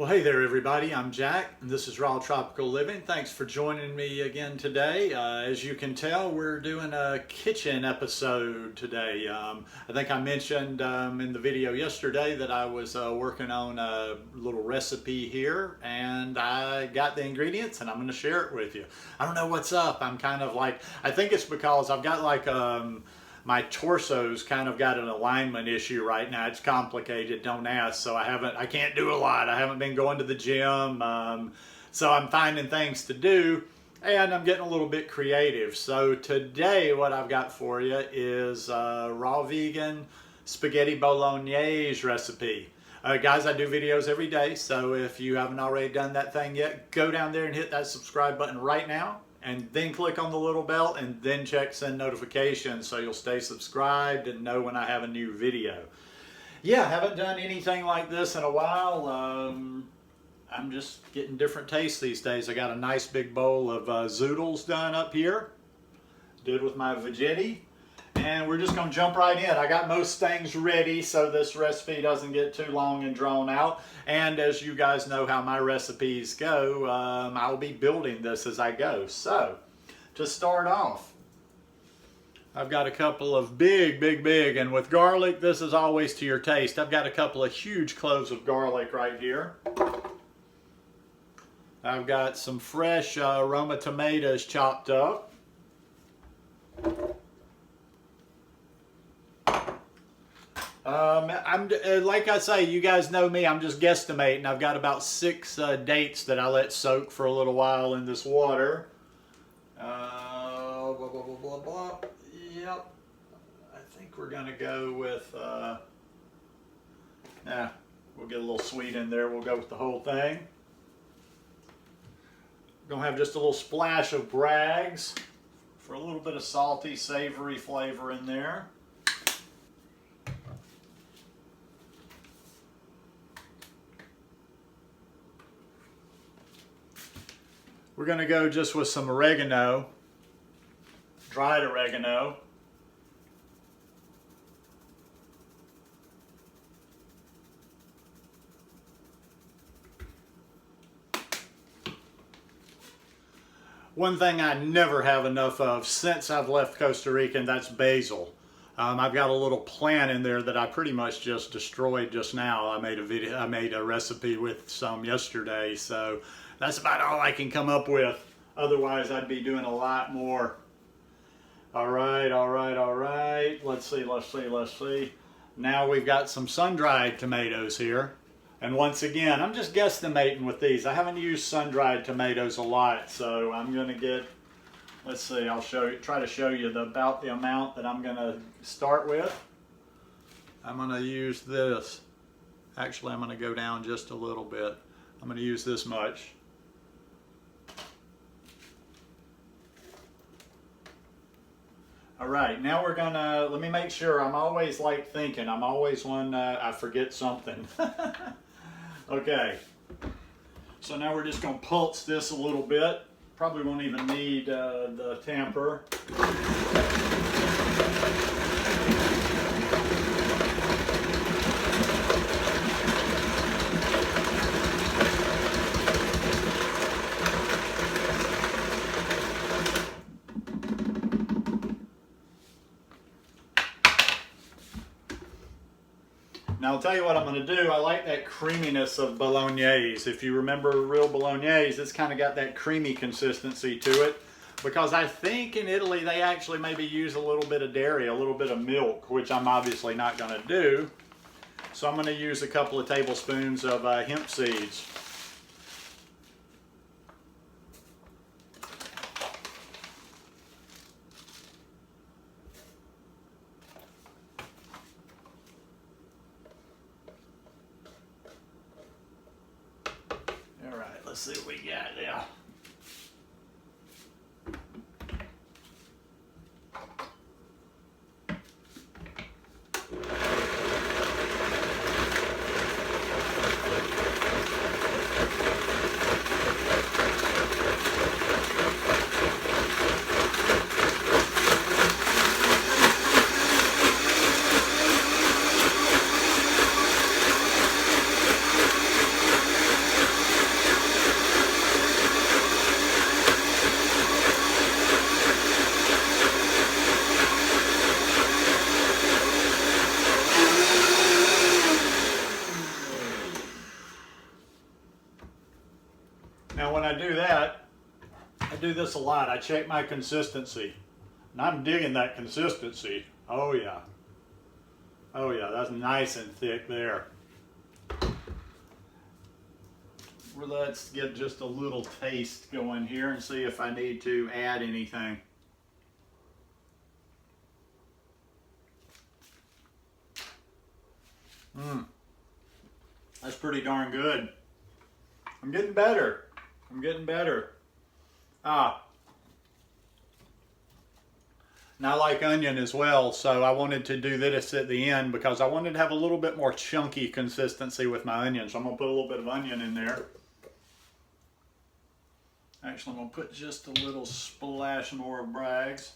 Well, hey there, everybody. I'm Jack, and this is Raw Tropical Living. Thanks for joining me again today. As you can tell, we're doing a kitchen episode today. I think I mentioned in the video yesterday that I was working on a little recipe here, and I got the ingredients, and I'm going to share it with you. I don't know what's up. I'm kind of like, I think it's because I've got like my torso's kind of got an alignment issue right now. It's complicated, don't ask. So I can't do a lot. I haven't been going to the gym. So I'm finding things to do and I'm getting a little bit creative. So today what I've got for you is a raw vegan spaghetti bolognese recipe. Guys, I do videos every day. So if you haven't already done that thing yet, go down there and hit that subscribe button right now. And then click on the little bell and then check send notifications so you'll stay subscribed and know when I have a new video. Yeah, I haven't done anything like this in a while. I'm just getting different tastes these days. I got a nice big bowl of zoodles done up here. Did with my veggetti. And we're just going to jump right in. I got most things ready so this recipe doesn't get too long and drawn out. And as you guys know how my recipes go, I'll be building this as I go. So, to start off, I've got a couple of big, and with garlic, this is always to your taste. I've got a couple of huge cloves of garlic right here. I've got some fresh Roma tomatoes chopped up. Like I say, you guys know me, I'm just guesstimating. I've got about 6 dates that I let soak for a little while in this water. Blah, blah, blah, blah, blah. Yep. I think we're going to go with, we'll get a little sweet in there. We'll go with the whole thing. Going to have just a little splash of Bragg's for a little bit of salty, savory flavor in there. We're going to go just with some oregano, dried oregano. One thing I never have enough of since I've left Costa Rica, and that's basil. I've got a little plant in there that I pretty much just destroyed just now. I made a recipe with some yesterday, so that's about all I can come up with. Otherwise, I'd be doing a lot more. All right. Let's see. Now we've got some sun-dried tomatoes here. And once again, I'm just guesstimating with these. I haven't used sun-dried tomatoes a lot, so I'm going to get, let's see, I'll try to show you about the amount that I'm going to start with. I'm going to use this. Actually, I'm going to go down just a little bit. I'm going to use this much. All right, now we're gonna, let me make sure, I'm always like thinking, I'm always one, I forget something. Okay, so now we're just gonna pulse this a little bit. Probably won't even need the tamper. Now I'll tell you what I'm going to do. I like that creaminess of bolognese. If you remember real bolognese, it's kind of got that creamy consistency to it. Because I think in Italy they actually maybe use a little bit of dairy, a little bit of milk, which I'm obviously not going to do. So I'm going to use a couple of tablespoons of hemp seeds. Let's see what we got there. Now when I do that, I do this a lot. I check my consistency. And I'm digging that consistency. Oh yeah. Oh yeah, that's nice and thick there. Well, let's get just a little taste going here and see if I need to add anything. That's pretty darn good. I'm getting better. I'm getting better. Now I like onion as well, so I wanted to do this at the end because I wanted to have a little bit more chunky consistency with my onion. So I'm going to put a little bit of onion in there. Actually, I'm going to put just a little splash more of Bragg's.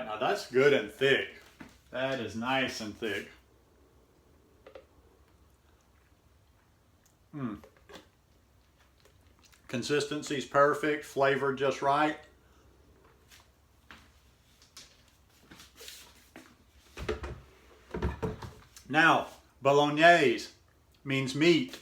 Now that's good and thick. That is nice and thick. Consistency's perfect, flavor just right. Now, Bolognese means meat.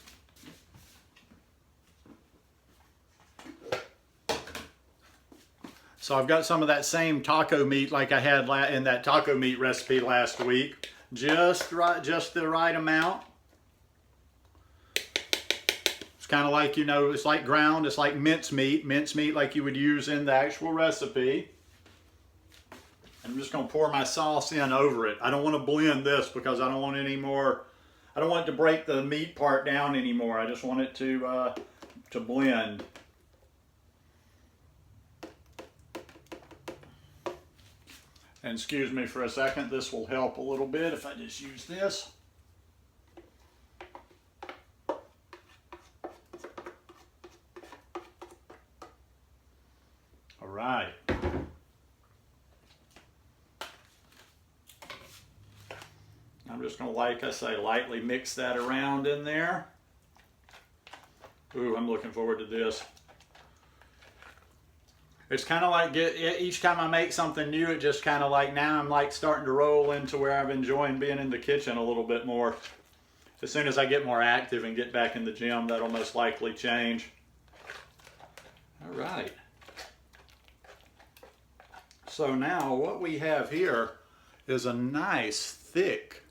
So I've got some of that same taco meat like I had in that taco meat recipe last week. Just the right amount. It's kind of like, you know, it's like ground, it's like mincemeat like you would use in the actual recipe. I'm just going to pour my sauce in over it. I don't want to blend this because I don't want any more, I don't want it to break the meat part down anymore. I just want it to blend. And excuse me for a second, this will help a little bit if I just use this. All right. I'm just going to, like I say, lightly mix that around in there. Ooh, I'm looking forward to this. It's kind of like each time I make something new, it just kind of like now I'm like starting to roll into where I've enjoying being in the kitchen a little bit more. As soon as I get more active and get back in the gym, that'll most likely change. All right. So now what we have here is a nice thick,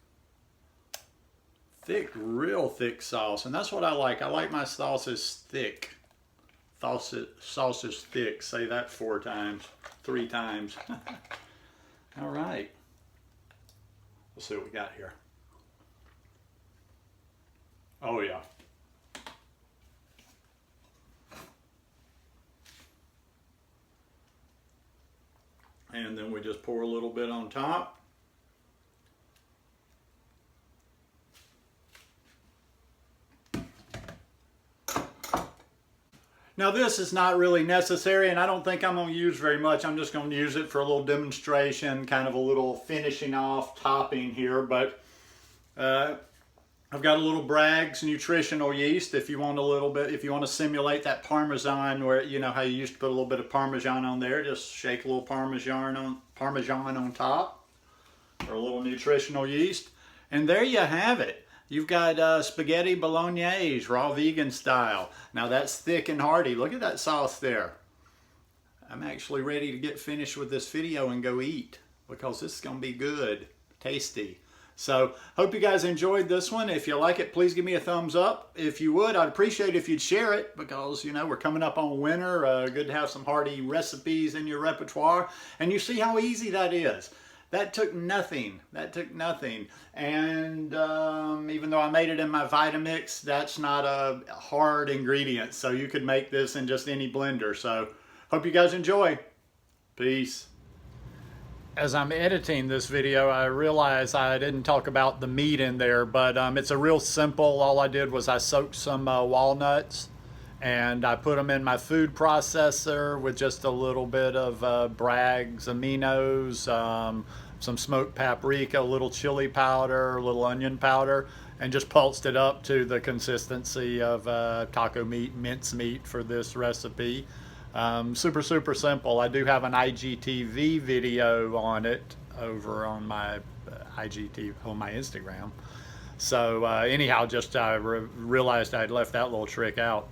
real thick sauce. And that's what I like. I like my sauces thick. Sauce is thick. Say that 3 times. All right. Let's see what we got here. Oh yeah. And then we just pour a little bit on top. Now this is not really necessary, and I don't think I'm going to use very much. I'm just going to use it for a little demonstration, kind of a little finishing off topping here. But I've got a little Bragg's nutritional yeast. If you want a little bit, if you want to simulate that Parmesan, where you know how you used to put a little bit of Parmesan on there, just shake a little Parmesan on top, or a little nutritional yeast, and there you have it. You've got spaghetti bolognese, raw vegan style. Now that's thick and hearty. Look at that sauce there. I'm actually ready to get finished with this video and go eat because this is going to be good, tasty. So hope you guys enjoyed this one. If you like it, please give me a thumbs up. If you would, I'd appreciate it if you'd share it because, you know, we're coming up on winter. Good to have some hearty recipes in your repertoire. And you see how easy that is. That took nothing. That took nothing. And even though I made it in my Vitamix, that's not a hard ingredient. So you could make this in just any blender. So hope you guys enjoy. Peace. As I'm editing this video, I realize I didn't talk about the meat in there, but it's a real simple. All I did was I soaked some walnuts and I put them in my food processor with just a little bit of Bragg's aminos, some smoked paprika, a little chili powder, a little onion powder, and just pulsed it up to the consistency of taco meat, mince meat for this recipe. Super, super simple. I do have an IGTV video on it over on my IGTV, on my Instagram. So anyhow, just realized I'd left that little trick out.